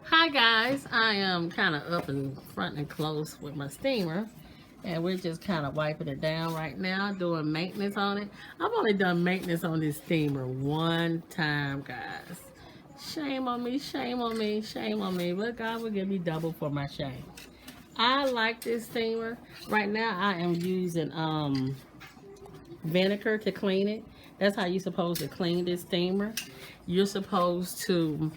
Hi guys, I am kind of up in front and close with my steamer, and we're just kind of wiping it down right now, doing maintenance on it. I've only done maintenance on this steamer one time, guys. Shame on me, shame on me, shame on me, but God will give me double for my shame. I like this steamer. Right now I am using vinegar to clean it. That's how you're supposed to clean this steamer. You're supposed to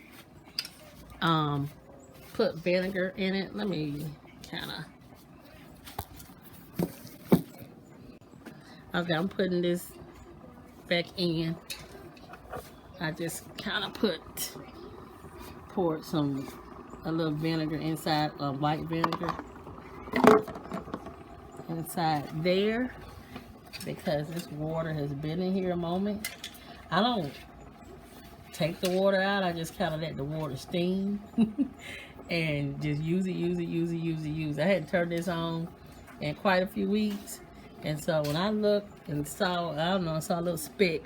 put vinegar in it. Let me kind of, okay, I'm putting this back in. I just kind of poured a little vinegar inside, white vinegar inside there, because this water has been in here a moment. I don't take the water out, I just kind of let the water steam and just use it. I hadn't turned this on in quite a few weeks, and so when I looked and saw, I don't know, I saw a little speck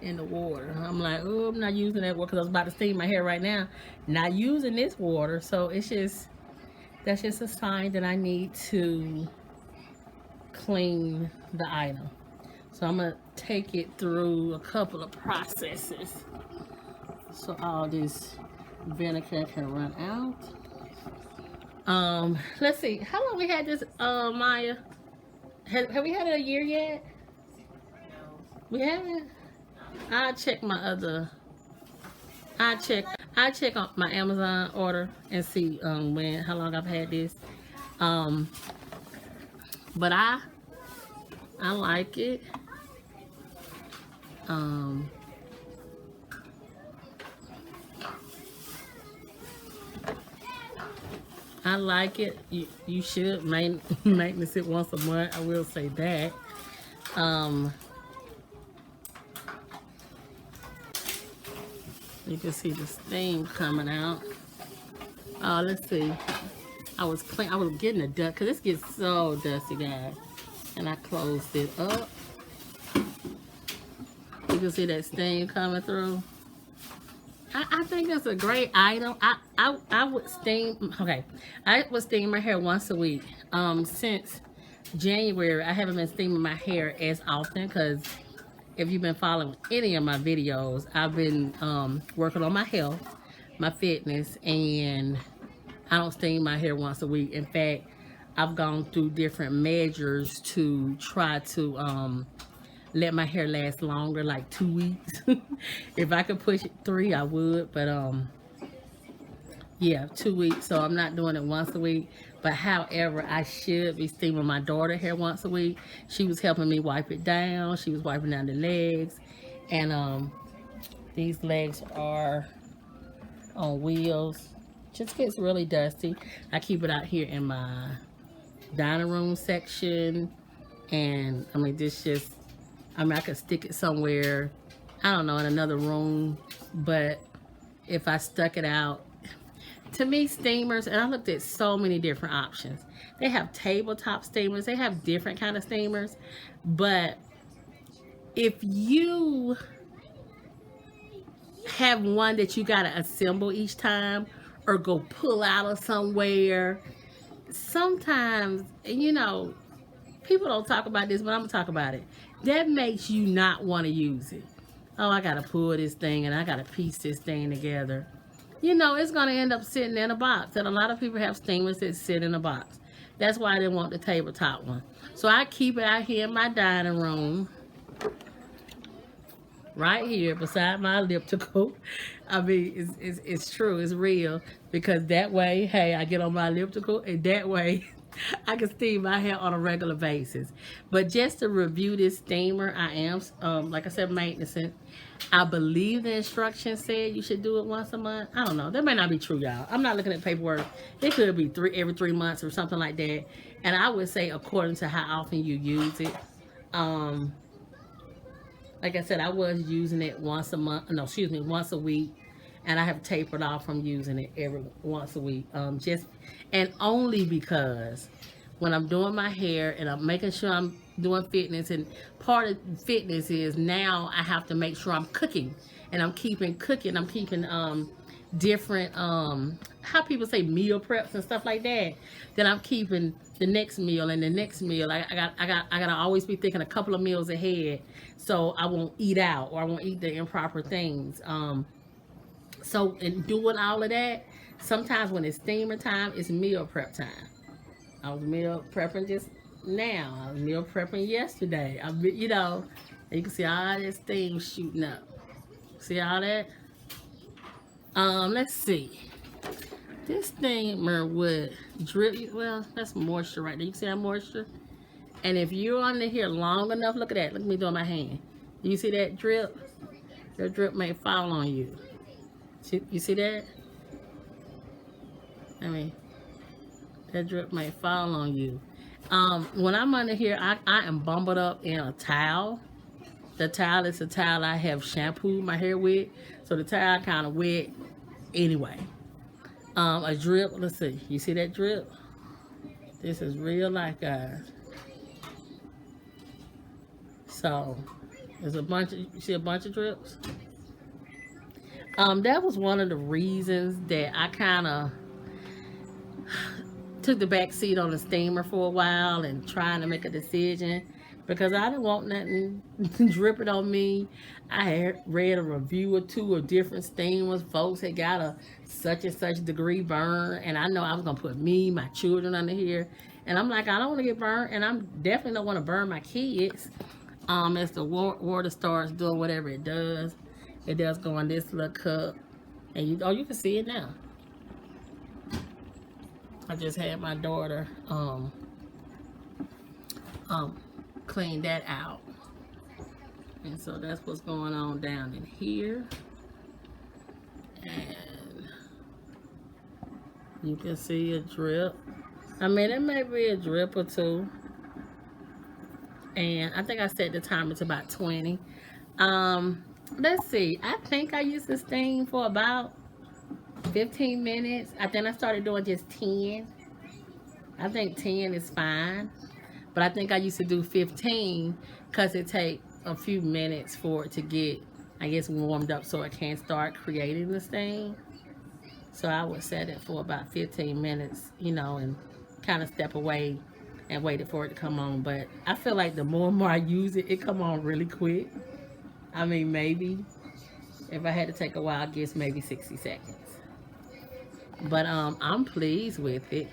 in the water. I'm like, oh, I'm not using that water because I was about to steam my hair right now. Not using this water, so it's just, that's just a sign that I need to clean the item. So I'm gonna take it through a couple of processes so all this vinegar can run out. Let's see, how long we had this, Maya? Have we had it a year yet? No. We haven't? I'll check my other, I check on my Amazon order and see how long I've had this. But I like it. I like it. You should maintenance it once a month. I will say that. You can see the steam coming out. Let's see. I was getting the dust because this gets so dusty, guys. And I closed it up. You can see that steam coming through. I think it's a great item. I would steam, okay. I would steam my hair once a week. Since January, I haven't been steaming my hair as often because if you've been following any of my videos, I've been working on my health, my fitness, and I don't steam my hair once a week. In fact, I've gone through different measures to try to let my hair last longer, like 2 weeks. If I could push it 3, I would, but yeah, 2 weeks. So I'm not doing it once a week. But however, I should be steaming my daughter's hair once a week. She was helping me wipe it down. She was wiping down the legs. And these legs are on wheels. Just gets really dusty. I keep it out here in my dining room section. And I mean, I could stick it somewhere, I don't know, in another room. But if I stuck it out, to me, steamers, and I looked at so many different options. They have tabletop steamers. They have different kind of steamers. But if you have one that you got to assemble each time or go pull out of somewhere, sometimes, you know, people don't talk about this, but I'm going to talk about it. That makes you not want to use it. Oh, I got to pull this thing and I got to piece this thing together. You know, it's going to end up sitting in a box. And a lot of people have steamers that sit in a box. That's why I didn't want the tabletop one. So I keep it out here in my dining room. Right here beside my elliptical. I mean, it's true. It's real. Because that way, hey, I get on my elliptical. And that way, I can steam my hair on a regular basis. But just to review this steamer, I am, like I said, maintenance it. I believe the instructions said you should do it once a month. I don't know. That may not be true, y'all. I'm not looking at paperwork. It could be every 3 months or something like that. And I would say according to how often you use it. Like I said, I was using it once a week. And I have tapered off from using it once a week. And only because when I'm doing my hair and I'm making sure I'm doing fitness, and part of fitness is now I have to make sure I'm cooking, and I'm keeping cooking. I'm keeping different how people say meal preps and stuff like that, then I'm keeping the next meal and the next meal. I gotta always be thinking a couple of meals ahead, so I won't eat out or I won't eat the improper things. So in doing all of that, sometimes when it's steamer time, it's meal prep time. I was meal prepping just now. I was meal prepping yesterday. You know, you can see all this steam shooting up. See all that? Let's see. This steamer would drip. Well, that's moisture right there. You see that moisture? And if you're under here long enough, look at that. Look at me doing my hand. You see that drip? That drip may fall on you. You see that? I mean, that drip may fall on you. When I'm under here, I am bumbled up in a towel. The towel is a towel I have shampooed my hair with, so the towel kind of wet anyway. A drip, let's see, you see that drip? This is real life, guys. So, there's a bunch of, you see a bunch of drips? That was one of the reasons that I kind of took the back seat on the steamer for a while and trying to make a decision, because I didn't want nothing dripping on me. I had read a review or two of different steamers. Folks had got a such and such degree burn, and I know I was gonna put me, my children under here, and I'm like, I don't want to get burned, and I'm definitely don't want to burn my kids. As the water starts doing whatever it does go in this little cup, and you can see it now. I just had my daughter clean that out, and so that's what's going on down in here. And you can see a drip. I mean, it may be a drip or two, and I think I set the timer to about 20. Let's see, I think I used to steam for about 15 minutes. I think I started doing just 10. I think 10 is fine, but I think I used to do 15 because it takes a few minutes for it to get, I guess, warmed up so it can start creating the steam. So I would set it for about 15 minutes, you know, and kind of step away and waited for it to come on. But I feel like the more and more I use it, it come on really quick. I mean, maybe if I had to take a while, I guess maybe 60 seconds. But I'm pleased with it.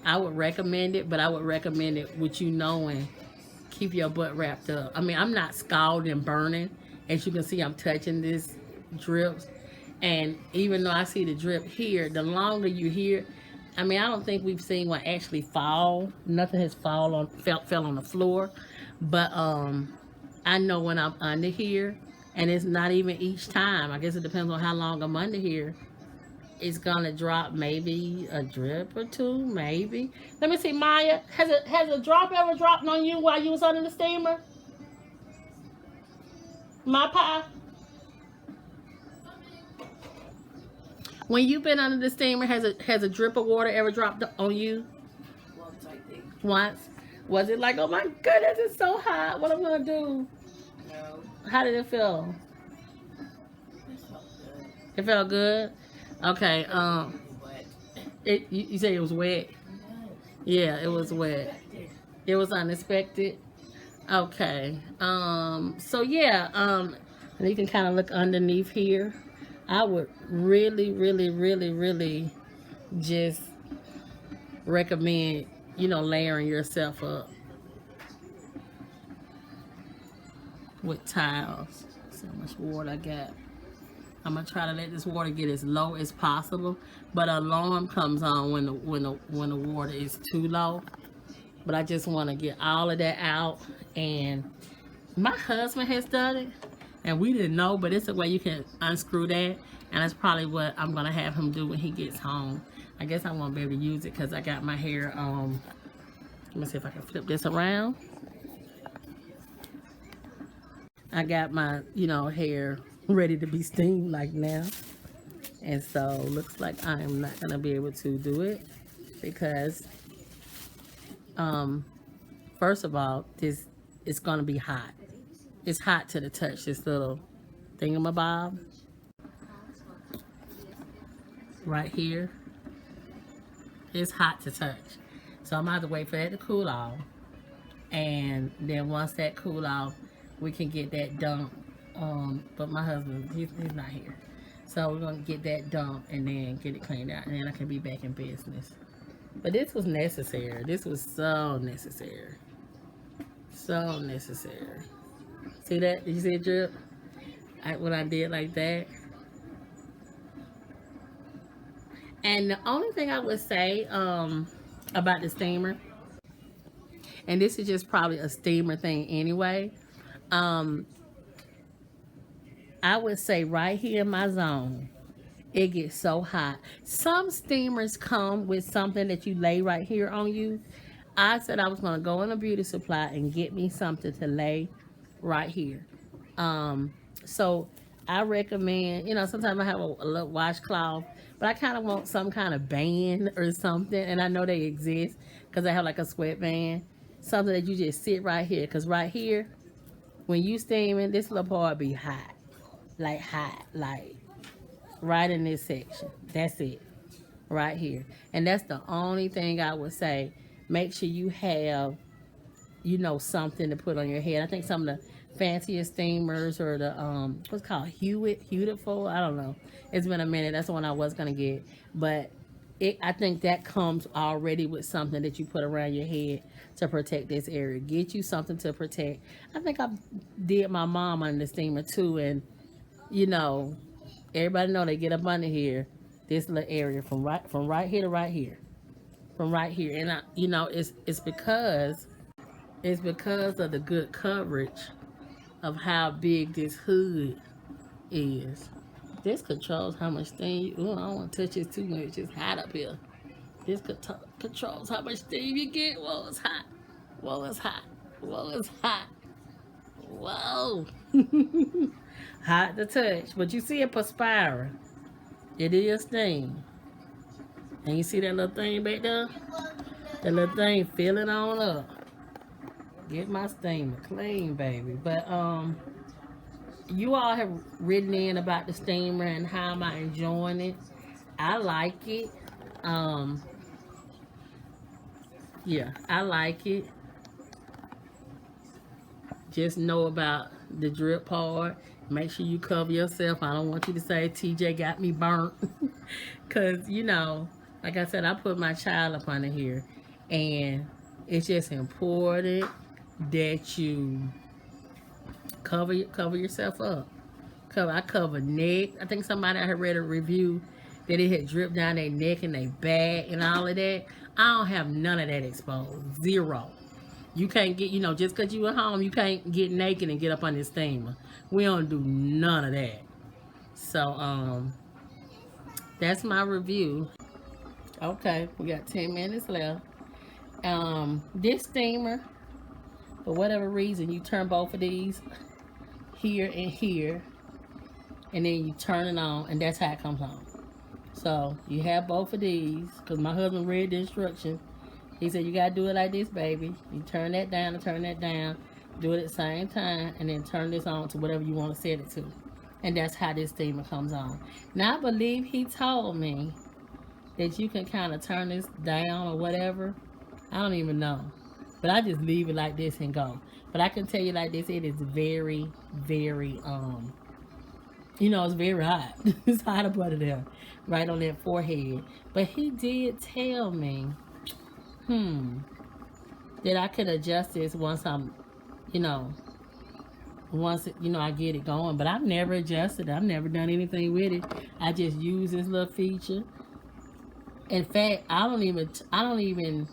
I would recommend it, but I would recommend it with you knowing, keep your butt wrapped up. I mean, I'm not scalding and burning. As you can see, I'm touching this drips. And even though I see the drip here, the longer you hear, I mean, I don't think we've seen one actually fall. Nothing has fell on the floor. But I know when I'm under here, and it's not even each time. I guess it depends on how long I'm under here. It's gonna drop maybe a drip or two, maybe. Let me see, Maya. Has a drop ever dropped on you while you was under the steamer? My pie. When you've been under the steamer, has a drip of water ever dropped on you? Once, I think. Once. Was it like, oh my goodness, it's so hot. What I'm gonna do? No. How did it feel? It felt good. It felt good. Okay. Wet. You say it was wet? Yeah, it was wet. It was unexpected. Okay. So yeah. And you can kind of look underneath here. I would really, really, really, really just recommend, you know, layering yourself up with towels. See how much water I got. I'm gonna try to let this water get as low as possible, but an alarm comes on when the water is too low. But I just want to get all of that out, and my husband has done it, and we didn't know, but it's a way you can unscrew that, and that's probably what I'm gonna have him do when he gets home. I guess I won't be able to use it because I got my hair. Let me see if I can flip this around. I got my, you know, hair ready to be steamed like now, and so looks like I am not gonna be able to do it because first of all, this is gonna be hot. It's hot to the touch, this little thingamabob. right here. It's hot to touch. So I'm gonna have to wait for that to cool off. And then once that cool off, we can get that dumped. But my husband, he's not here. So we're gonna get that dumped and then get it cleaned out. And then I can be back in business. But this was necessary. This was so necessary. So necessary. See that? Did you see it drip? When I did like that. And the only thing I would say about the steamer, and this is just probably a steamer thing anyway, I would say right here in my zone, it gets so hot. Some steamers come with something that you lay right here on you. I said I was going to go in a beauty supply and get me something to lay right here. So I recommend, you know, sometimes I have a little washcloth, but I kind of want some kind of band or something. And I know they exist because I have like a sweatband. Something that you just sit right here. Because right here, when you steaming, this little part be hot. Like hot. Like right in this section. That's it. Right here. And that's the only thing I would say. Make sure you have, you know, something to put on your head. I think some of the fanciest steamers or the what's called Hewitful, I don't know, it's been a minute. That's the one I was gonna get, but I think that comes already with something that you put around your head to protect this area. Get you something to protect. I think I did my mom on the steamer too, and you know, everybody know they get up under here, this little area from right here to right here, from right here, and you know, it's because of the good coverage of how big this hood is. This controls how much steam I don't want to touch it too much. It's hot up here. This controls how much steam you get. Whoa, it's hot. Whoa, it's hot. Whoa, it's hot. Whoa. Hot to touch. But you see it perspiring. It is steam. And you see that little thing back there? That little thing filling on up. Get my steamer clean, baby. But you all have written in about the steamer and how am I enjoying it. I like it. Yeah, I like it. Just know about the drip part. Make sure you cover yourself. I don't want you to say TJ got me burnt. Because, you know, like I said, I put my child up under here. And it's just important that you cover yourself up. I cover neck. I think somebody I had read a review that it had dripped down their neck and their back and all of that. I don't have none of that exposed. Zero. You can't get, you know, just because you at home, you can't get naked and get up on this steamer. We don't do none of that. So, that's my review. Okay, we got 10 minutes left. This steamer, for whatever reason, you turn both of these here and here, and then you turn it on, and that's how it comes on. So you have both of these, because my husband read the instructions. He said you gotta do it like this, baby. You turn that down and turn that down, do it at the same time, and then turn this on to whatever you want to set it to. And that's how this steamer comes on. Now I believe he told me that you can kind of turn this down or whatever. I don't even know. But I just leave it like this and go. But I can tell you like this, it is very, very, you know, it's very hot. It's hot up under there, right on that forehead. But he did tell me, that I could adjust this once I'm, you know, I get it going. But I've never adjusted it. I've never done anything with it. I just use this little feature. In fact, I don't even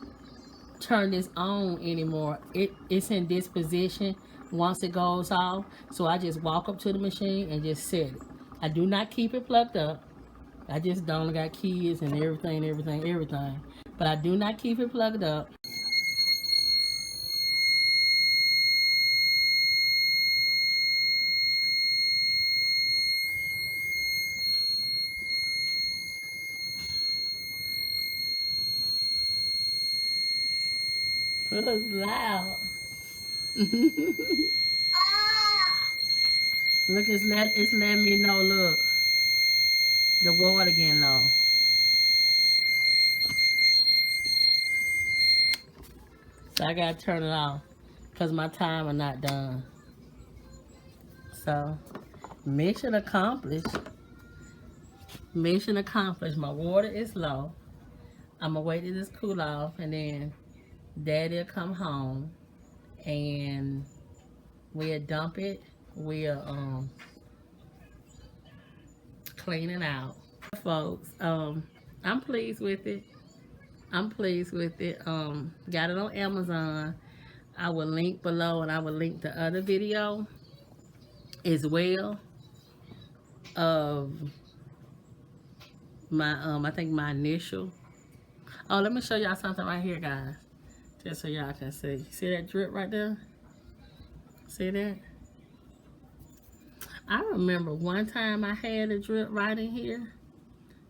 turn this on anymore. It's in this position once it goes off. So I just walk up to the machine and just set it. I do not keep it plugged up. I just don't. I got kids and everything. But I do not keep it plugged up. It was loud. Look, it's letting me know, look. The water getting low. So I gotta turn it off because my timer not done. So mission accomplished. Mission accomplished. My water is low. I'm gonna wait till this cool off, and then Daddy'll come home, and we'll dump it. We'll clean it out. Folks, I'm pleased with it. I'm pleased with it. Got it on Amazon. I will link below, and I will link the other video as well of my I think my initial. Oh, let me show y'all something right here, guys, just so y'all can see. See that drip right there? See that? I remember one time I had a drip right in here,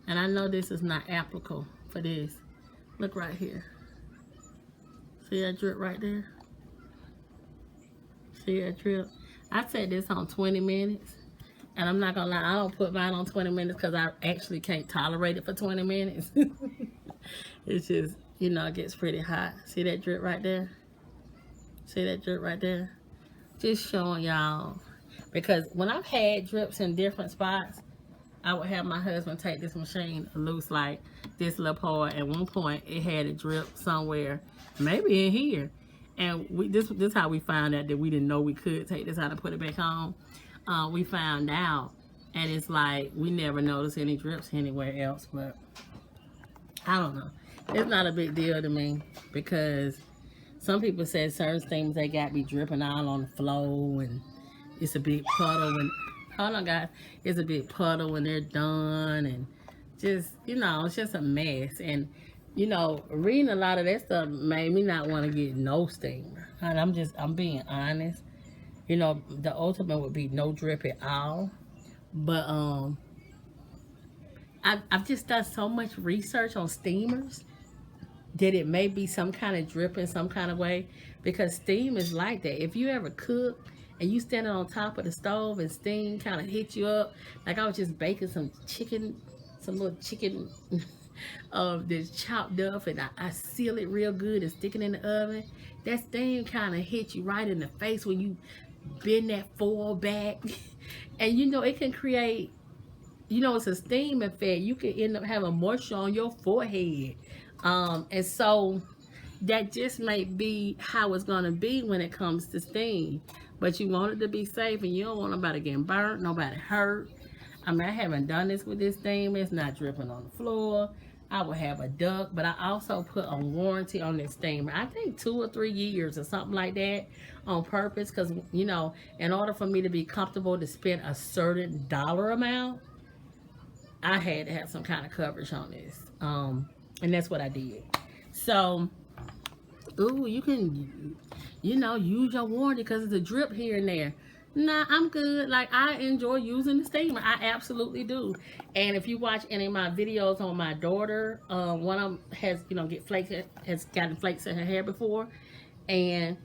and I know this is not applicable for this. Look right here. See that drip right there? See that drip? I set this on 20 minutes. And I'm not gonna lie, I don't put mine on 20 minutes because I actually can't tolerate it for 20 minutes. It's just, you know, it gets pretty hot. See that drip right there? See that drip right there? Just showing y'all. Because when I've had drips in different spots, I would have my husband take this machine loose like this little part. At one point, it had a drip somewhere, maybe in here. And this how we found out that we didn't know we could take this out and put it back on. We found out, and it's like we never noticed any drips anywhere else, but I don't know. It's not a big deal to me because some people said certain things they got be dripping all on the floor, and it's a big puddle when, hold on guys, it's a big puddle when they're done, and just, you know, it's just a mess. And you know, reading a lot of that stuff made me not want to get no steamer. And I'm being honest. You know, the ultimate would be no drip at all. But I've just done so much research on steamers that it may be some kind of drip in some kind of way, because steam is like that. If you ever cook and you standing on top of the stove and steam kind of hit you up, like I was just baking some chicken, some little chicken that's chopped up, and I seal it real good and stick it in the oven. That steam kind of hit you right in the face when you bend that foil back. And you know, it can create, you know, it's a steam effect. You can end up having moisture on your forehead. And so that just might be how it's going to be when it comes to steam. But you want it to be safe, and you don't want nobody getting burnt, nobody hurt. I mean, I haven't done this with this steam. It's not dripping on the floor. I will have a duct, but I also put a warranty on this steamer. I think 2 or 3 years or something like that on purpose, because, you know, in order for me to be comfortable to spend a certain dollar amount, I had to have some kind of coverage on this. And that's what I did. So, ooh, you can, you know, use your warranty because it's a drip here and there. Nah, I'm good. Like, I enjoy using the steamer. I absolutely do. And if you watch any of my videos on my daughter, one of them has, you know, has gotten flakes in her hair before. And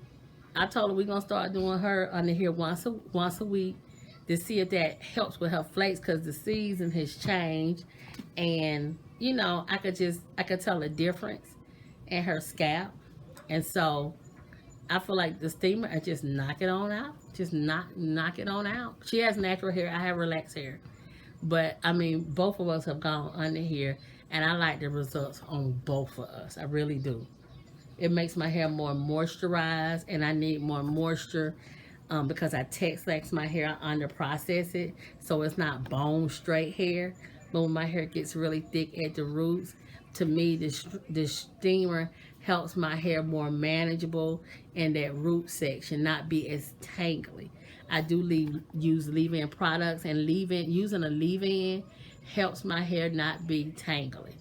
I told her we're going to start doing her under here once a week to see if that helps with her flakes, because the season has changed. And, you know, I could tell a difference in her scalp. And so I feel like the steamer, I just knock it on out. Just knock it on out. She has natural hair. I have relaxed hair. But, I mean, both of us have gone under here, and I like the results on both of us. I really do. It makes my hair more moisturized, and I need more moisture because I texlax my hair, I under process it, so it's not bone straight hair. But when my hair gets really thick at the roots, to me, this steamer helps my hair more manageable in that root section, not be as tangly. I do use leave-in products, and using a leave-in helps my hair not be tangly.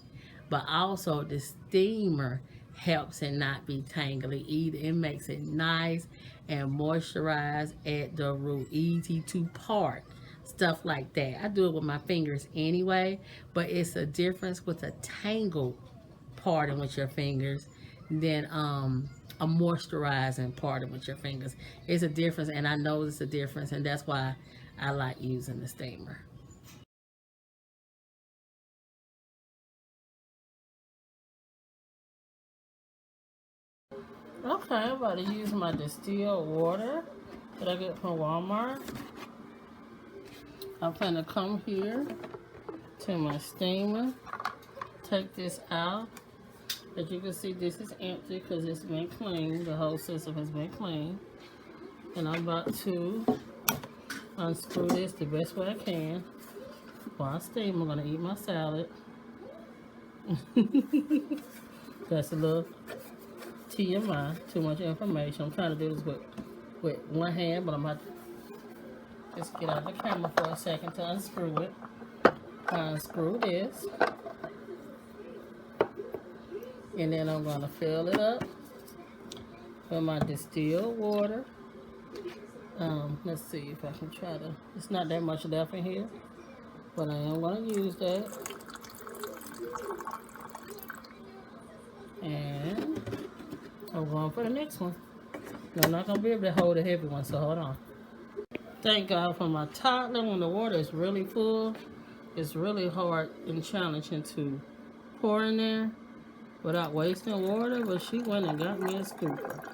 But also the steamer helps it not be tangly either. It makes it nice and moisturized at the root, easy to part, stuff like that. I do it with my fingers anyway, but it's a difference with a tangled parting with your fingers than a moisturizing parting with your fingers. It's a difference, and I know it's a difference, and that's why I like using the steamer. Okay, I'm about to use my distilled water that I get from Walmart. I'm going to come here to my steamer, take this out. As you can see, this is empty because it's been cleaned. The whole system has been cleaned. And I'm about to unscrew this the best way I can. While I steam, I'm going to eat my salad. That's a little TMI, too much information. I'm trying to do this with one hand, but I'm about to just get out of the camera for a second to unscrew it. Unscrew this. And then I'm going to fill it up with my distilled water. Let's see if I can try to, it's not that much left in here, but I am going to use that. And I'm going for the next one. I'm not going to be able to hold a heavy one, so hold on. Thank God for my toddler. When the water is really full, it's really hard and challenging to pour in there without wasting water, but she went and got me a scooper.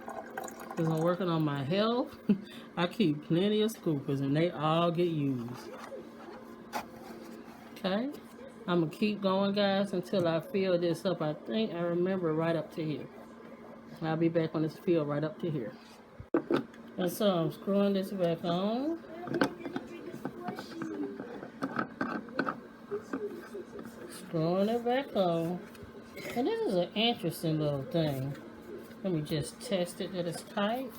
Because I'm working on my health, I keep plenty of scoopers and they all get used. Okay, I'm going to keep going, guys, until I fill this up. I think I remember right up to here. I'll be back when it's filled right up to here. And so I'm screwing this back on. Screwing it back on. And this is an interesting little thing. Let me just test it that it's tight.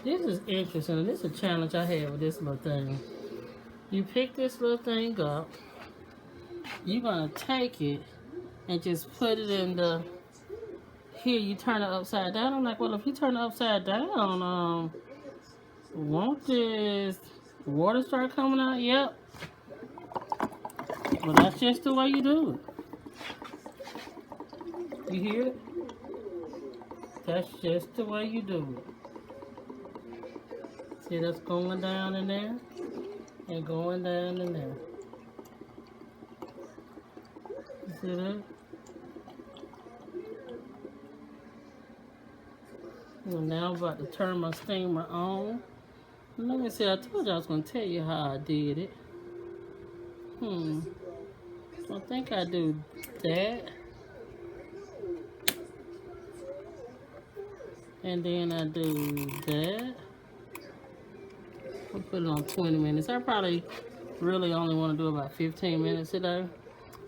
This is interesting. This is a challenge I had with this little thing. You pick this little thing up. You're going to take it and just put it in the... Here, you turn it upside down. I'm like, well, if you turn it upside down, won't this water start coming out? Yep. Well, that's just the way you do it. You hear it? That's just the way you do it. See, that's going down in there and going down in there. You see that? And now I'm about to turn my steamer on. Let me see, I told you I was going to tell you how I did it. I think I do that. And then I do that. I'll put it on 20 minutes. I probably really only want to do about 15 minutes today.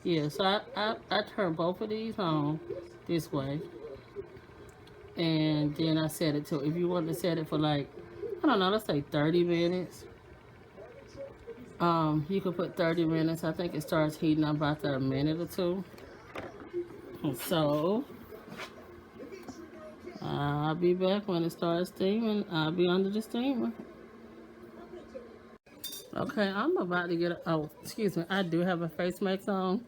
Yeah, so I turn both of these on this way. And then I set it to, if you want to set it for like, I don't know, let's say 30 minutes. You can put 30 minutes. I think it starts heating up after a minute or two. And so, I'll be back when it starts steaming. I'll be under the steamer. Okay, I'm about to get, oh, excuse me, I do have a face mask on.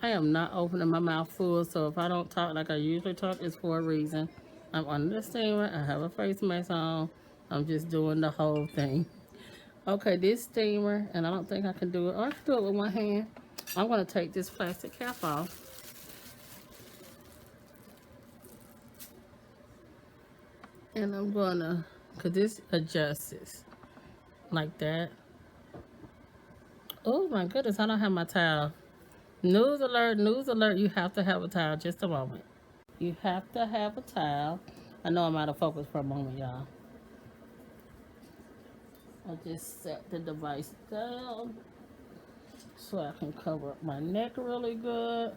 I am not opening my mouth full, so if I don't talk like I usually talk, it's for a reason. I'm under the steamer, I have a face mask on. I'm just doing the whole thing. Okay, this steamer, and I don't think I can do it, or I can do it with one hand. I'm going to take this plastic cap off. And I'm going to, because this adjusts like that. Oh my goodness, I don't have my towel. News alert, you have to have a towel. Just a moment. You have to have a towel. I know I'm out of focus for a moment, y'all. I just set the device down so I can cover up my neck really good.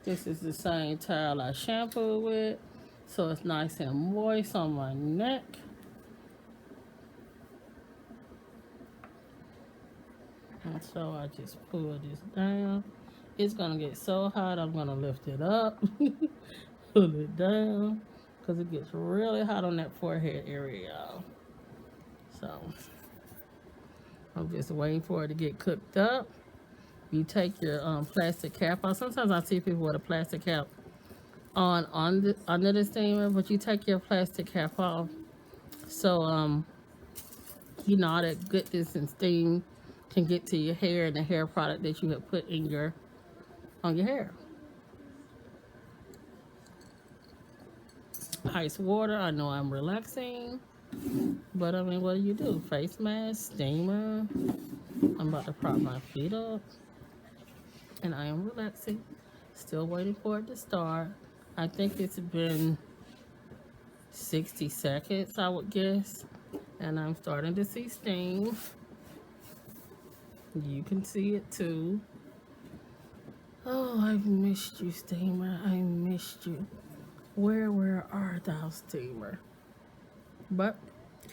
This is the same towel I shampoo with, so it's nice and moist on my neck. And so I just pull this down. It's gonna get so hot, I'm gonna lift it up, pull it down, because it gets really hot on that forehead area, y'all. So I'm just waiting for it to get cooked up. You take your plastic cap off. Sometimes I see people with a plastic cap under the steamer, but you take your plastic cap off so you know all that goodness and steam can get to your hair and the hair product that you have put in on your hair. Ice water. I know I'm relaxing. But I mean, what do? Face mask, steamer. I'm about to prop my feet up. And I am relaxing. Still waiting for it to start. I think it's been 60 seconds, I would guess. And I'm starting to see steam. You can see it too. Oh, I've missed you, steamer. I missed you. Where art thou, steamer? But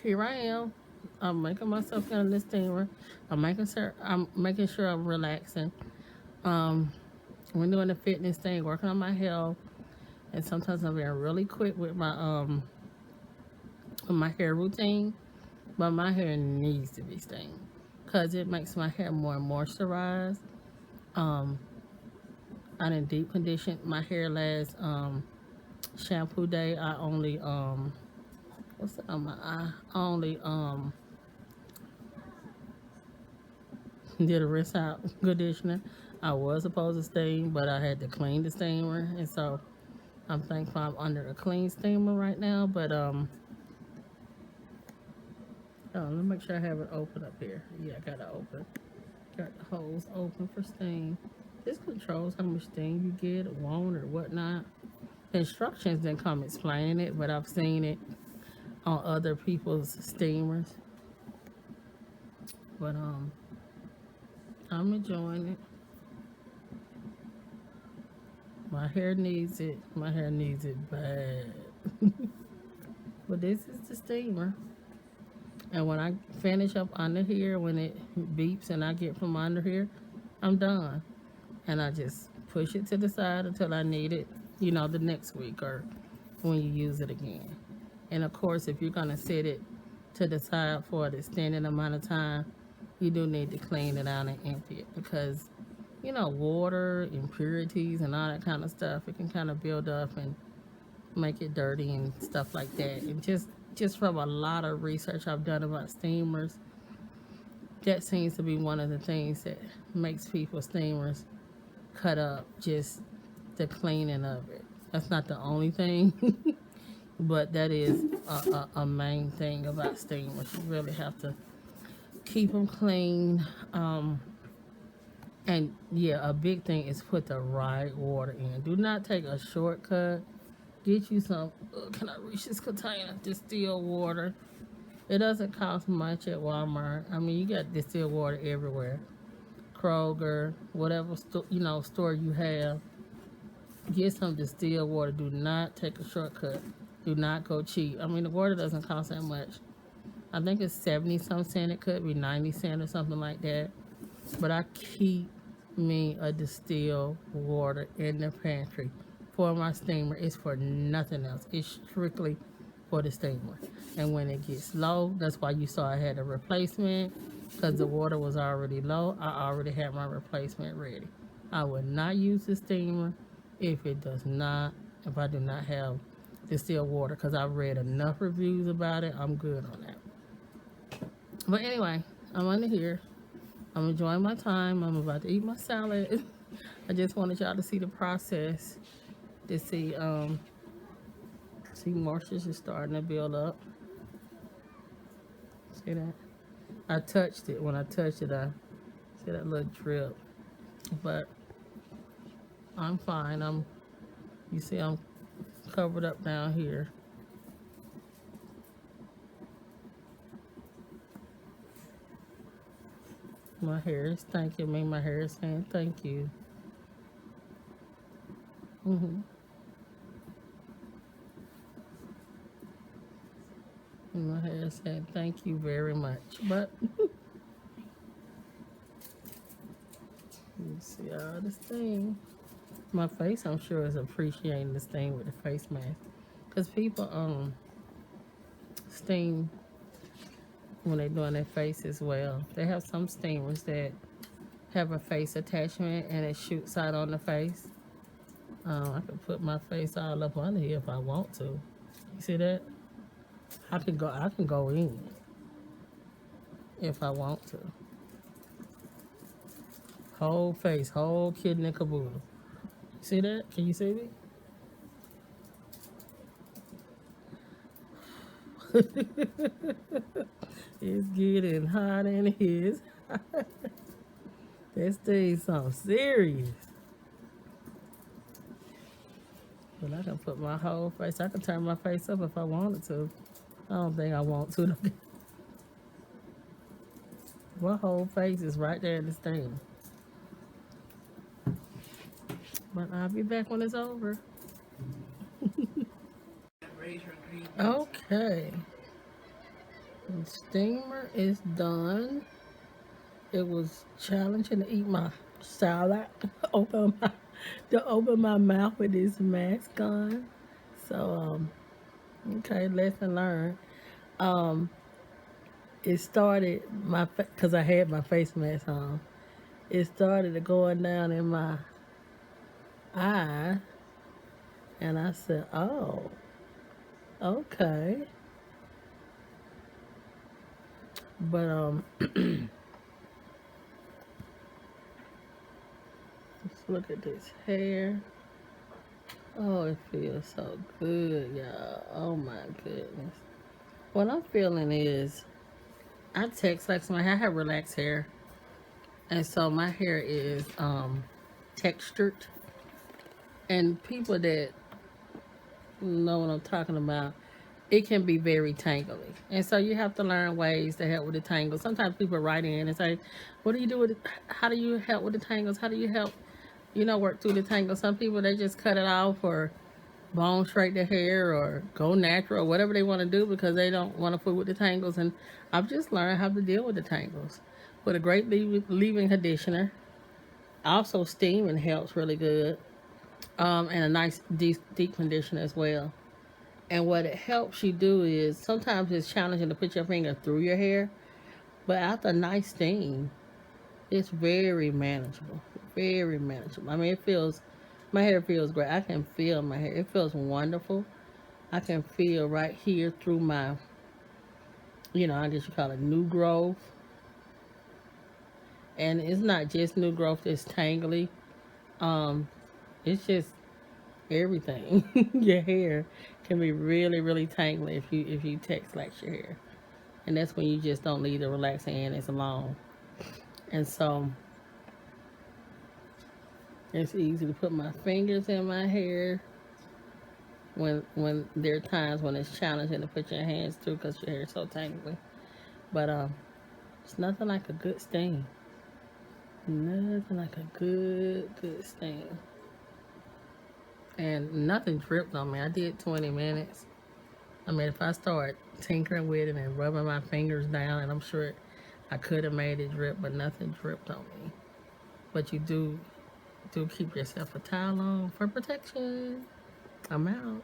here I am. I'm making myself in the steamer. I'm making sure I'm relaxing. Um, we're doing the fitness thing, working on my health, and sometimes I'm being really quick with my hair routine. But my hair needs to be steamed because it makes my hair more moisturized. Um, I didn't deep condition my hair last shampoo day. I only what's that on my eye? I only did a rinse out conditioner. I was supposed to steam, but I had to clean the steamer, and so I'm thankful I'm under a clean steamer right now. But let me make sure I have it open up here. Yeah, I got it open. Got the hose open for steam. This controls how much steam you get, or won't, or whatnot. The instructions didn't come explaining it, but I've seen it on other people's steamers. But I'm enjoying it. My hair needs it. My hair needs it bad. But this is the steamer. And when I finish up under here, when it beeps and I get from under here, I'm done. And I just push it to the side until I need it, the next week or when you use it again. And of course, if you're going to set it to the side for an extended amount of time, you do need to clean it out and empty it because, water, impurities, and all that kind of stuff, it can kind of build up and make it dirty and stuff like that. And just from a lot of research I've done about steamers, that seems to be one of the things that makes people's steamers cut up, just the cleaning of it. That's not the only thing, but that is a main thing about steamers. You really have to keep them clean. And yeah, a big thing is put the right water in. Do not take a shortcut. Get you some, can I reach this container? Distilled water. It doesn't cost much at Walmart. I mean, you got distilled water everywhere. Kroger, whatever store you have. Get some distilled water. Do not take a shortcut. Do not go cheap. I mean, the water doesn't cost that much. I think it's 70 some cent. It could be 90 cent or something like that. But I keep me a distilled water in the pantry for my steamer. It's for nothing else. It's strictly for the steamer. And when it gets low, that's why you saw I had a replacement, because the water was already low. I already had my replacement ready. I would not use the steamer if I do not have distilled water, because I've read enough reviews about it. I'm good on that. But anyway, I'm under here. I'm enjoying my time. I'm about to eat my salad. I just wanted y'all to see the process, to see moisture is starting to build up. See that? I touched it. When I touched it, I see that little drip. But I'm fine. You see I'm covered up down here. My hair is thanking me. My hair is saying thank you. And my hair is saying thank you very much. But you see all this thing. My face, I'm sure, is appreciating this thing with the face mask. Because people steam when they're doing their face as well. They have some steamers that have a face attachment and it shoots out on the face. I can put my face all up under here if I want to. You see that? I can go in if I want to. Whole face, whole kid and caboodle. See that? Can you see me? It's getting hot in here. This thing's something serious. But I can put my whole face. I can turn my face up if I wanted to. I don't think I want to. My whole face is right there in this thing. But I'll be back when it's over. Razor green. Okay. The steamer is done. It was challenging to eat my salad. To open my mouth with this mask on. So okay, lesson learned. It started because I had my face mask on. It started going down in my eye, and I said, "Oh, okay." But let's look at this hair. Oh, it feels so good, y'all. Oh my goodness. What I'm feeling is I texlax my hair. I have relaxed hair. And so my hair is textured. And people that know what I'm talking about, it can be very tangly. And so you have to learn ways to help with the tangles. Sometimes people write in and say, what do you do with it? How do you help with the tangles? How do you help, work through the tangles? Some people, they just cut it off or bone straight their hair or go natural or whatever they want to do because they don't want to fool with the tangles. And I've just learned how to deal with the tangles with a great leave-in conditioner. Also, steaming helps really good, and a nice deep conditioner as well. And what it helps you do is sometimes it's challenging to put your finger through your hair, but after a nice steam, it's very manageable. Very manageable. I mean, my hair feels great. I can feel my hair. It feels wonderful. I can feel right here through my, I guess you call it new growth. And it's not just new growth, it's tangly. It's just everything. Your hair can be really, really tangly if you texlax your hair. And that's when you just don't leave the relaxing in as long. And so it's easy to put my fingers in my hair when there are times when it's challenging to put your hands through because your hair is so tangly. But it's nothing like a good steam. Nothing like a good steam. And nothing dripped on me. I did 20 minutes. I mean, if I start tinkering with it and rubbing my fingers down, and I'm sure I could have made it drip, but nothing dripped on me. But you do keep yourself a towel on for protection. I'm out.